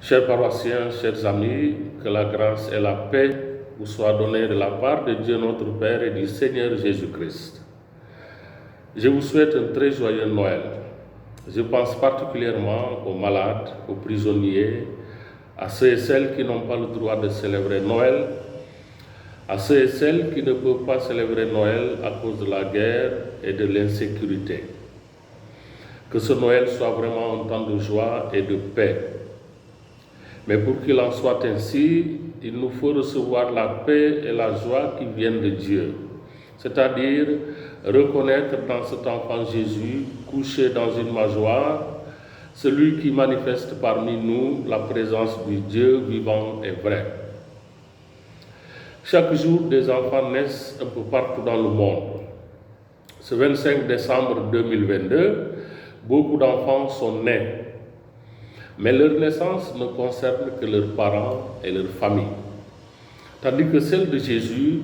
Chers paroissiens, chers amis, que la grâce et la paix vous soient données de la part de Dieu notre Père et du Seigneur Jésus-Christ. Je vous souhaite un très joyeux Noël. Je pense particulièrement aux malades, aux prisonniers, à ceux et celles qui n'ont pas le droit de célébrer Noël, à ceux et celles qui ne peuvent pas célébrer Noël à cause de la guerre et de l'insécurité. Que ce Noël soit vraiment un temps de joie et de paix. Mais pour qu'il en soit ainsi, il nous faut recevoir la paix et la joie qui viennent de Dieu. C'est-à-dire reconnaître dans cet enfant Jésus, couché dans une mangeoire, celui qui manifeste parmi nous la présence du Dieu vivant et vrai. Chaque jour, des enfants naissent un peu partout dans le monde. Ce 25 décembre 2022, beaucoup d'enfants sont nés. Mais leur naissance ne concerne que leurs parents et leur famille. Tandis que celle de Jésus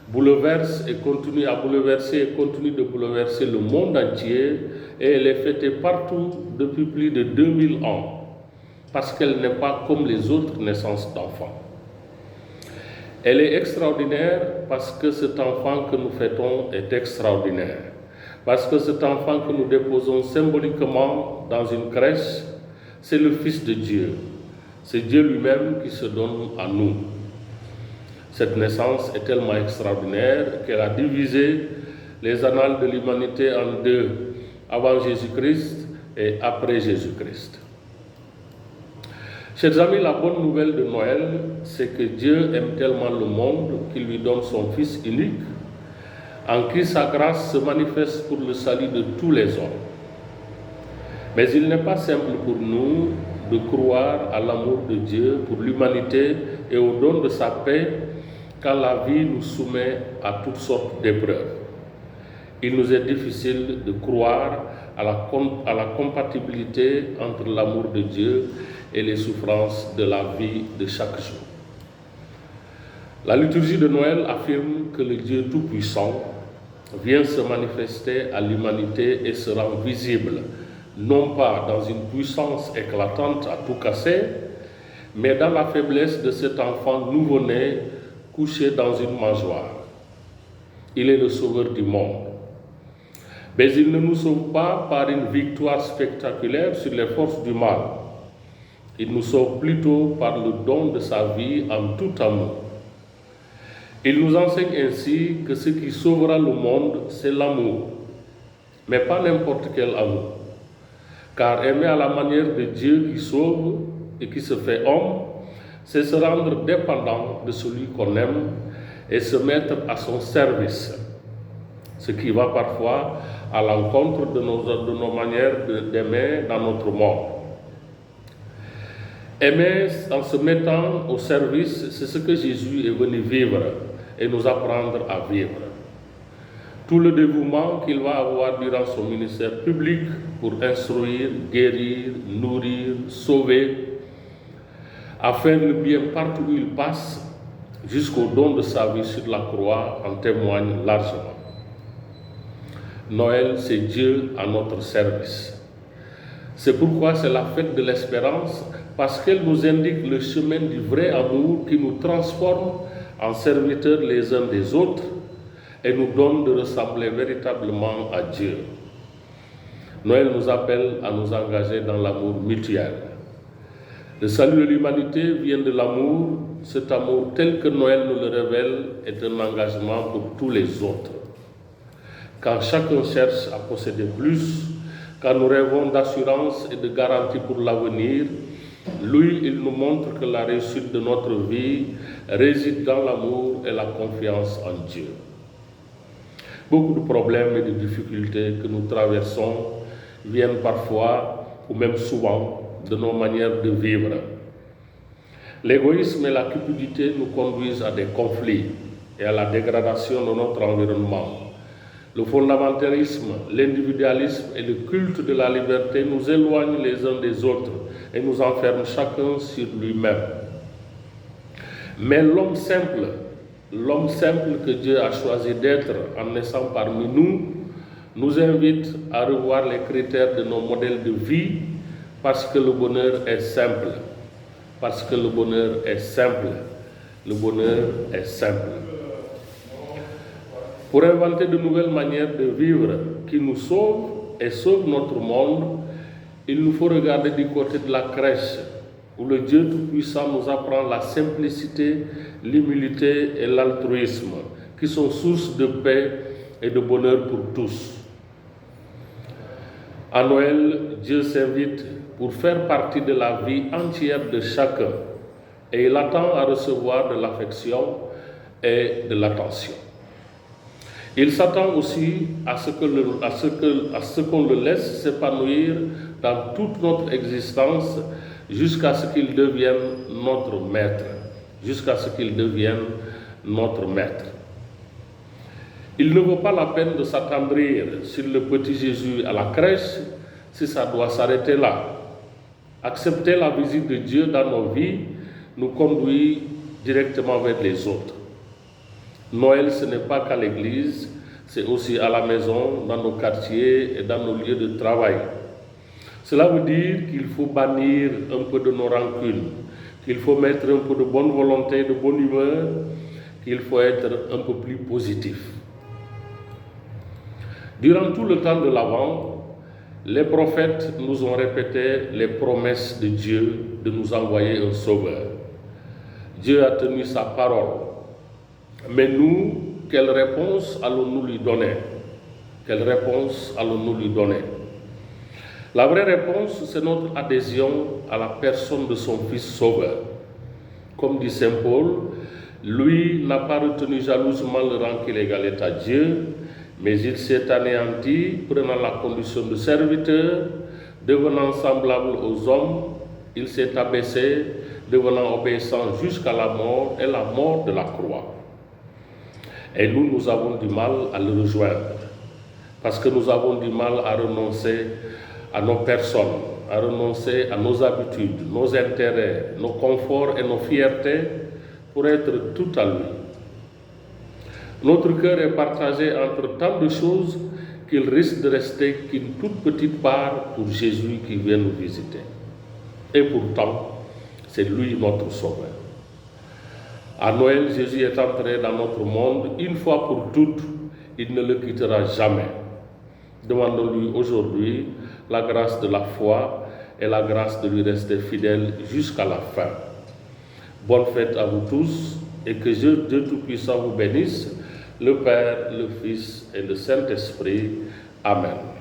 bouleverse et continue à bouleverser et continue de bouleverser le monde entier, et elle est fêtée partout depuis plus de 2000 ans, parce qu'elle n'est pas comme les autres naissances d'enfants. Elle est extraordinaire parce que cet enfant que nous fêtons est extraordinaire, parce que cet enfant que nous déposons symboliquement dans une crèche, c'est le Fils de Dieu. C'est Dieu lui-même qui se donne à nous. Cette naissance est tellement extraordinaire qu'elle a divisé les annales de l'humanité en deux, avant Jésus-Christ et après Jésus-Christ. Chers amis, la bonne nouvelle de Noël, c'est que Dieu aime tellement le monde qu'il lui donne son Fils unique, en qui sa grâce se manifeste pour le salut de tous les hommes. Mais il n'est pas simple pour nous de croire à l'amour de Dieu pour l'humanité et au don de sa paix quand la vie nous soumet à toutes sortes d'épreuves. Il nous est difficile de croire à la compatibilité entre l'amour de Dieu et les souffrances de la vie de chaque jour. La liturgie de Noël affirme que le Dieu Tout-Puissant vient se manifester à l'humanité et se rend visible, non pas dans une puissance éclatante à tout casser, mais dans la faiblesse de cet enfant nouveau-né couché dans une mangeoire. Il est le sauveur du monde. Mais il ne nous sauve pas par une victoire spectaculaire sur les forces du mal. Il nous sauve plutôt par le don de sa vie en tout amour. Il nous enseigne ainsi que ce qui sauvera le monde, c'est l'amour, mais pas n'importe quel amour. Car aimer à la manière de Dieu qui sauve et qui se fait homme, c'est se rendre dépendant de celui qu'on aime et se mettre à son service, ce qui va parfois à l'encontre de nos manières d'aimer dans notre monde. Aimer en se mettant au service, c'est ce que Jésus est venu vivre et nous apprendre à vivre. Tout le dévouement qu'il va avoir durant son ministère public pour instruire, guérir, nourrir, sauver, à faire le bien partout où il passe, jusqu'au don de sa vie sur la croix en témoigne largement. Noël, c'est Dieu à notre service. C'est pourquoi c'est la fête de l'espérance, parce qu'elle nous indique le chemin du vrai amour qui nous transforme en serviteurs les uns des autres et nous donne de ressembler véritablement à Dieu. Noël nous appelle à nous engager dans l'amour mutuel. Le salut de l'humanité vient de l'amour. Cet amour tel que Noël nous le révèle est un engagement pour tous les autres. Quand chacun cherche à posséder plus, quand nous rêvons d'assurance et de garantie pour l'avenir, lui, il nous montre que la réussite de notre vie réside dans l'amour et la confiance en Dieu. Beaucoup de problèmes et de difficultés que nous traversons viennent parfois, ou même souvent, de nos manières de vivre. L'égoïsme et la cupidité nous conduisent à des conflits et à la dégradation de notre environnement. Le fondamentalisme, l'individualisme et le culte de la liberté nous éloignent les uns des autres et nous enferment chacun sur lui-même. Mais l'homme simple que Dieu a choisi d'être en naissant parmi nous, nous invite à revoir les critères de nos modèles de vie parce que le bonheur est simple. parce que le bonheur est simple. Le bonheur est simple. Pour inventer de nouvelles manières de vivre qui nous sauvent et sauvent notre monde, il nous faut regarder du côté de la crèche, où le Dieu Tout-Puissant nous apprend la simplicité, l'humilité et l'altruisme, qui sont sources de paix et de bonheur pour tous. À Noël, Dieu s'invite pour faire partie de la vie entière de chacun, et il attend à recevoir de l'affection et de l'attention. Il s'attend aussi à ce qu'on le laisse s'épanouir dans toute notre existence jusqu'à ce qu'il devienne notre maître. Jusqu'à ce qu'il devienne notre maître. Il ne vaut pas la peine de s'attendrir sur le petit Jésus à la crèche si ça doit s'arrêter là. Accepter la visite de Dieu dans nos vies nous conduit directement vers les autres. Noël, ce n'est pas qu'à l'église, c'est aussi à la maison, dans nos quartiers et dans nos lieux de travail. Cela veut dire qu'il faut bannir un peu de nos rancunes, qu'il faut mettre un peu de bonne volonté, de bonne humeur, qu'il faut être un peu plus positif. Durant tout le temps de l'Avent, les prophètes nous ont répété les promesses de Dieu de nous envoyer un sauveur. Dieu a tenu sa parole. Mais nous, quelle réponse allons-nous lui donner? Quelle réponse allons-nous lui donner? La vraie réponse, c'est notre adhésion à la personne de son Fils sauveur. Comme dit Saint Paul, lui n'a pas retenu jalousement le rang qu'il égalait à Dieu, mais il s'est anéanti, prenant la condition de serviteur, devenant semblable aux hommes, il s'est abaissé, devenant obéissant jusqu'à la mort et la mort de la croix. Et nous avons du mal à le rejoindre, parce que nous avons du mal à renoncer à nos personnes, à renoncer à nos habitudes, nos intérêts, nos conforts et nos fiertés pour être tout à lui. Notre cœur est partagé entre tant de choses qu'il risque de rester qu'une toute petite part pour Jésus qui vient nous visiter. Et pourtant, c'est lui notre Sauveur. À Noël, Jésus est entré dans notre monde une fois pour toutes. Il ne le quittera jamais. Demandons-lui aujourd'hui la grâce de la foi et la grâce de lui rester fidèle jusqu'à la fin. Bonne fête à vous tous et que Dieu Tout-Puissant vous bénisse, le Père, le Fils et le Saint-Esprit. Amen.